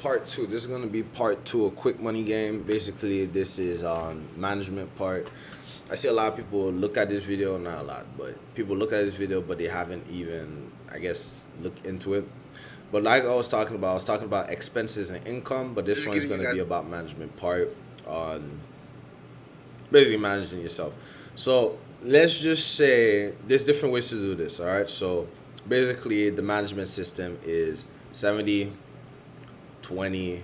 part two. This is gonna be part two, a quick money game. Basically, this is management part. I see a lot of people look at this video, not a lot, but people look at this video, but they haven't even, I guess, looked into it. But like I was talking about expenses and income, but this one is gonna be about management part on basically managing yourself. So let's just say there's different ways to do this. All right. So basically, the management system is 70, 20,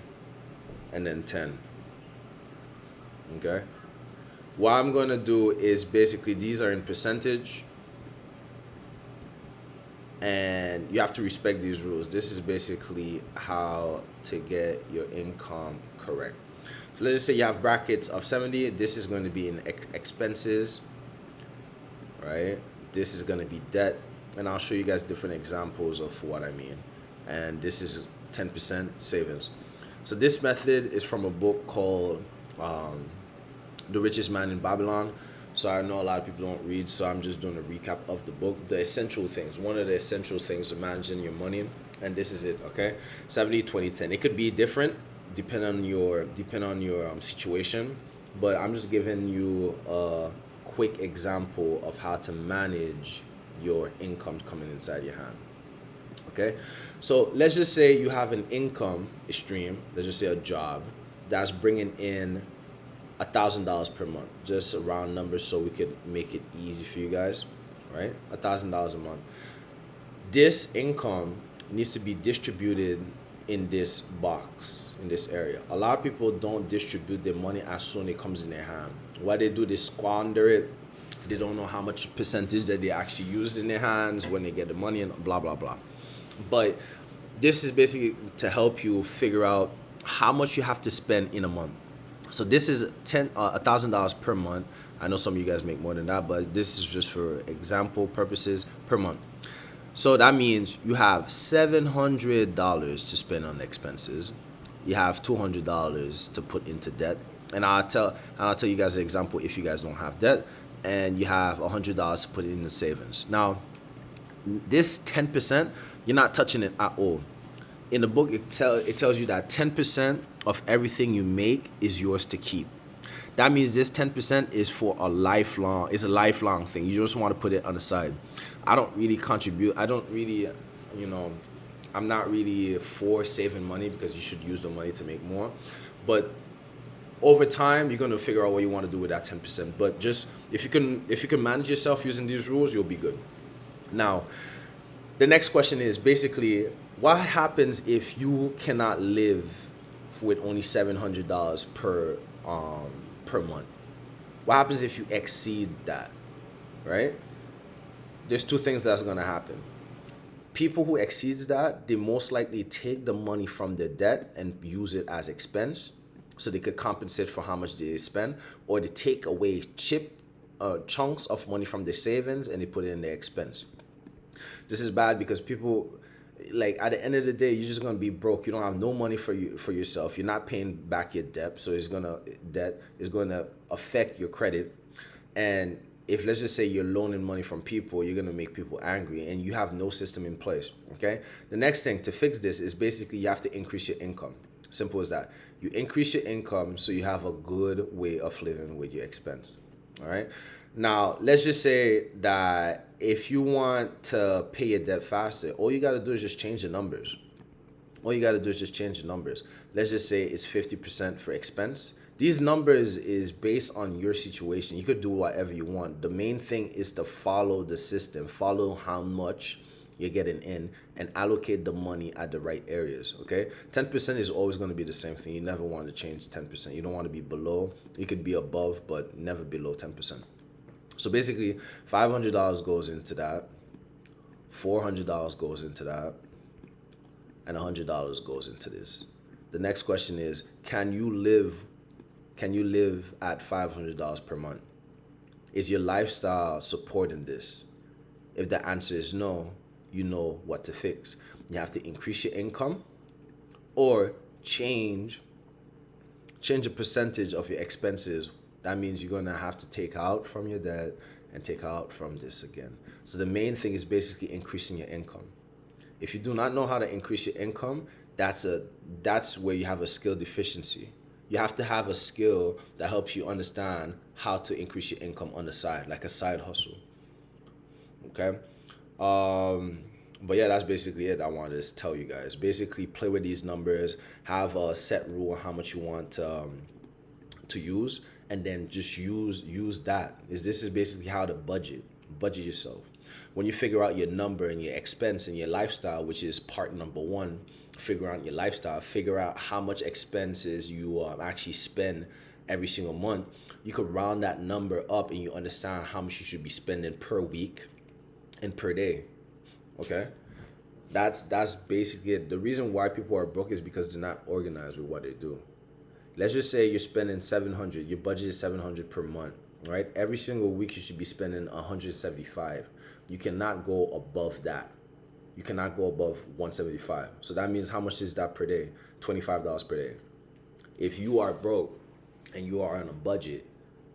and then 10. Okay. What I'm going to do is basically these are in percentage, and you have to respect these rules. This is basically how to get your income correct. So let's just say you have brackets of 70. This is going to be in expenses, right? This is going to be debt, and I'll show you guys different examples of what I mean. And this is 10% savings. So this method is from a book called The Richest Man in Babylon. So I know a lot of people don't read, so I'm just doing a recap of the book. The essential things, one of the essential things of managing your money, and this is it, okay? 70, 20, 10. It could be different depending on your situation, but I'm just giving you a quick example of how to manage your income coming inside your hand. Okay, so let's just say you have an income stream, let's just say a job that's bringing in $1,000 per month, just a round number so we could make it easy for you guys, right? $1,000 a month. This income needs to be distributed in this box, in this area. A lot of people don't distribute their money as soon as it comes in their hand. What they do, they squander it. They don't know how much percentage that they actually use in their hands when they get the money and blah, blah, blah. But this is basically to help you figure out how much you have to spend in a month. So this is $1,000 per month. I know some of you guys make more than that, but this is just for example purposes per month. So that means you have $700 to spend on expenses. You have $200 to put into debt, and I'll tell you guys an example if you guys don't have debt, and you have $100 to put in the savings. Now, this 10%, you're not touching it at all. In the book, it tells you that 10% of everything you make is yours to keep. That means this 10% is for a lifelong thing. You just want to put it on the side. I don't really contribute. I don't really, I'm not really for saving money because you should use the money to make more. But over time, you're going to figure out what you want to do with that 10%. But just if you can manage yourself using these rules, you'll be good. Now, the next question is basically, what happens if you cannot live with only $700 per month? What happens if you exceed that, right? There's two things that's going to happen. People who exceeds that, they most likely take the money from their debt and use it as expense so they could compensate for how much they spend, or they take away chunks of money from their savings and they put it in their expense. This is bad because people, like, at the end of the day, you're just gonna be broke. You don't have no money for yourself. You're not paying back your debt, so debt is gonna affect your credit. And if, let's just say, you're loaning money from people, you're gonna make people angry, and you have no system in place. Okay. The next thing to fix this is basically you have to increase your income. Simple as that. You increase your income so you have a good way of living with your expense. All right. Now, let's just say that if you want to pay your debt faster, all you got to do is just change the numbers. Let's just say it's 50% for expense. These numbers is based on your situation. You could do whatever you want. The main thing is to follow the system, follow how much you're getting in, and allocate the money at the right areas, okay? 10% is always going to be the same thing. You never want to change 10%. You don't want to be below. You could be above, but never below 10%. So basically, $500 goes into that, $400 goes into that, and $100 goes into this. The next question is, can you live at $500 per month? Is your lifestyle supporting this? If the answer is no, you know what to fix. You have to increase your income or change a percentage of your expenses. That means you're going to have to take out from your debt and take out from this again. So the main thing is basically increasing your income. If you do not know how to increase your income, that's a that's where you have a skill deficiency. You have to have a skill that helps you understand how to increase your income on the side, like a side hustle. Okay. Um, but yeah, that's basically it. I wanted to tell you guys. Basically, play with these numbers. Have a set rule on how much you want to use, and then just use that. This is basically how to budget yourself. When you figure out your number and your expense and your lifestyle, which is part number one, figure out your lifestyle. Figure out how much expenses you actually spend every single month. You could round that number up, and you understand how much you should be spending per week and per day. Okay, that's basically it. The reason why people are broke is because they're not organized with what they do. Let's just say you're spending 700. Your budget is 700 per month, right? Every single week you should be spending 175. You cannot go above that. You cannot go above 175. So that means how much is that per day? $25 per day. If you are broke and you are on a budget,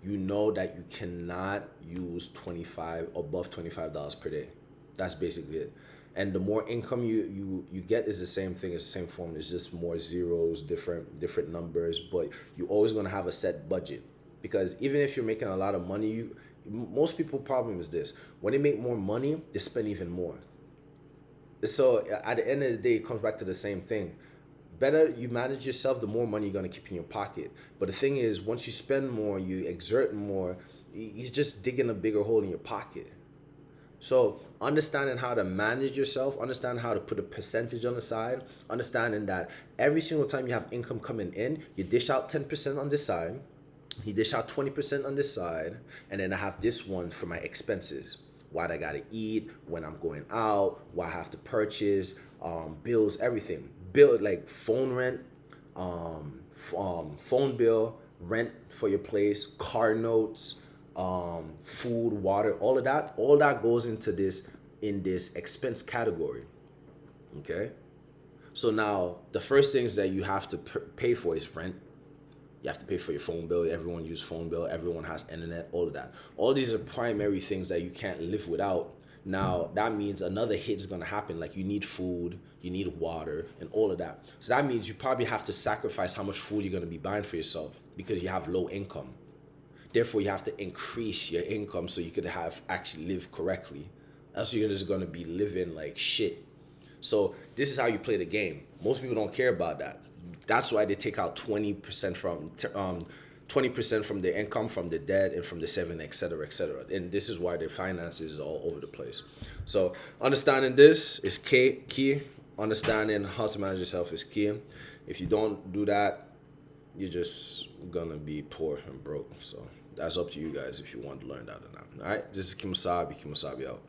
you know that you cannot use 25 above $25 per day. That's basically it. And the more income you get is the same thing, it's the same form. It's just more zeros, different numbers, but you're always gonna have a set budget. Because even if you're making a lot of money, most people problem is this. When they make more money, they spend even more. So at the end of the day, it comes back to the same thing. Better you manage yourself, the more money you're gonna keep in your pocket. But the thing is, once you spend more, you exert more, you're just digging a bigger hole in your pocket. So understanding how to manage yourself, understanding how to put a percentage on the side, understanding that every single time you have income coming in, you dish out 10% on this side, you dish out 20% on this side, and then I have this one for my expenses. What I gotta eat, when I'm going out, what I have to purchase, bills, everything. Bill like phone rent, phone bill, rent for your place, car notes, food, water, all that goes into this in this expense category. Okay, so now the first things that you have to pay for is rent. You have to pay for your phone bill. Everyone uses phone bill. Everyone has internet. All of that. All these are primary things that you can't live without. Now that means another hit is gonna happen. Like you need food, you need water, and all of that. So that means you probably have to sacrifice how much food you're gonna be buying for yourself because you have low income. Therefore, you have to increase your income so you could have actually live correctly. Else you're just gonna be living like shit. So this is how you play the game. Most people don't care about that. That's why they take out 20% from their income, from the debt, and from the saving, etc., etc. And this is why their finances are all over the place. So understanding this is key. Understanding how to manage yourself is key. If you don't do that, you're just gonna be poor and broke. So that's up to you guys if you want to learn that or not. All right, this is Kimasabi. Kimasabi out.